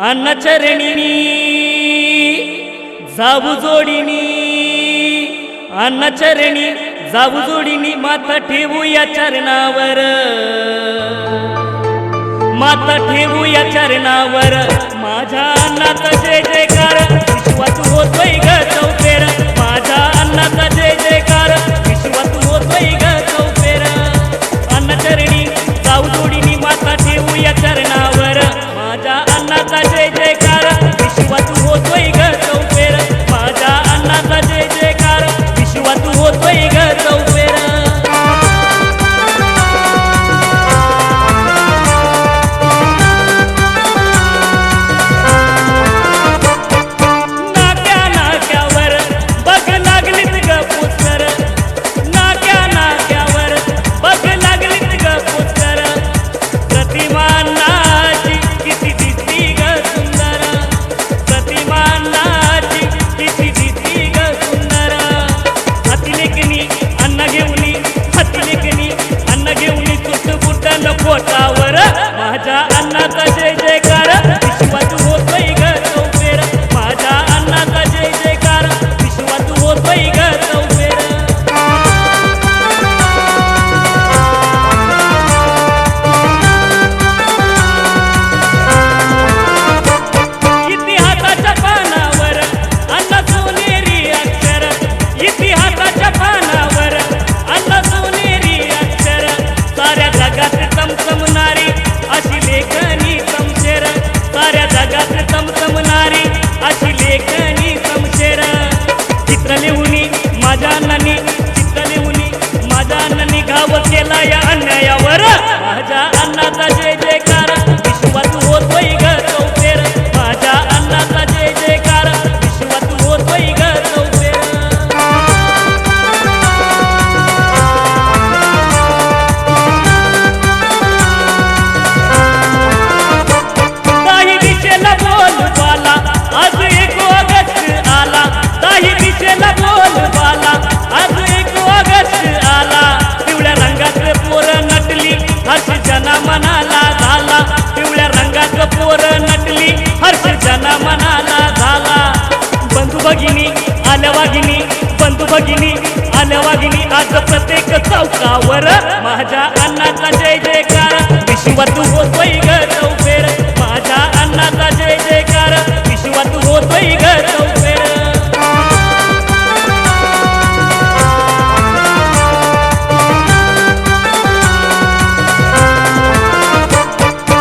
अन्नचरणिनी जाऊ जोडीनी, अन्नचरणी जाऊ जोडीनी माता ठेवू या चरणावर, माता ठेवू या चरणावर। माझ्या अन्नाचा जय जयकार विश्वात होतोय ग चौफेर, माझ्या अन्नाचा जय जयकार विश्वात होतोय ग चौफेर। अन्नचरणी जाऊ जोडीनी माता ठेवू या चरणावर, माझ्या अन्नाचा जय जयकार विश्वात होतोय ग चौफेर, माझ्या अन्नाचा जय जयकार विश्वात होतोय ग चौफेर। पोटावर माझ्या अन्नाचा जय जयकार विश्वात होतोय ग चौफेर, माझ्या अन्नाचा जय जयकार विश्वात होतोय ग चौफेर। इतिहासाच्या पानावर अन्न सोनेरी अक्षर, इतिहासाच्या पानावर अन्न सोनेरी अक्षर, साऱ्या जगात चमचमणारी अशी लेखनी समशेर, साऱ्या जगात चमचमणारी अशी लेखनी समशेर। चित्र लिहुनी माझ्या अण्णांनी, चित्र लिहुनी माझ्या अण्णांनी घाव केला या अन्यायावर, माझ्या अन्नाचा जय जयकार विश्वात होतोय ग चौफेर, माझ्या अन्नाचा जय जयकार विश्वात होतोय ग चौफेर। आज 1 ऑगस्ट आला, दाही दिशेला बोलबाला, आज 1 ऑगस्ट आला। पिवळ्या रंगाचं पोर नटली हर्ष जना मनाला झाला, पिवळ्या रंगाचं पोर नटली हर्ष जना मनाला झाला। बंधू भगिनी आल्या वाघिनी, बंधू भगिनी आल्या वाघिनी, आज प्रत्येक चौकावर माझ्या अन्नाचा जय जयकार विश्वात होतोय ग चौफेर, माझ्या अन्नाचा जय जयकार विश्वात होतोय ग चौफेर।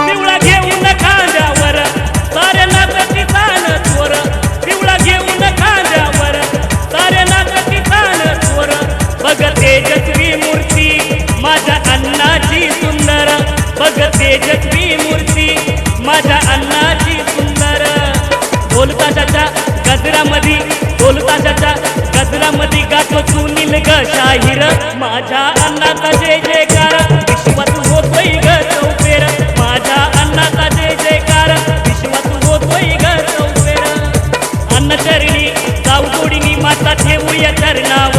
पिवळा घेऊन खांद्यावर साऱ्या नाचती तान चोर, पिवळा घेऊन खांद्यावर साऱ्या नाचती तान चोर। बघ तेजस्वी मूर्ती माझ्या अन्नाची सुंदर, बघ तेजस्वी मूर्ती माझ्या अन्नाची सुंदर। ढोल ताशाच्या गजरामध्ये, ढोल ताशाच्या गजरामध्ये गातो सुनील ग शाहीर, माझ्या अन्नाचा जय जयकार विश्वात होतोय ग चौफेर, माझ्या अन्नाचा जय जयकार विश्वात होतोय ग चौफेर। अन्नचरणी जाऊ जोडीनी माता ठेवू या चरणावर,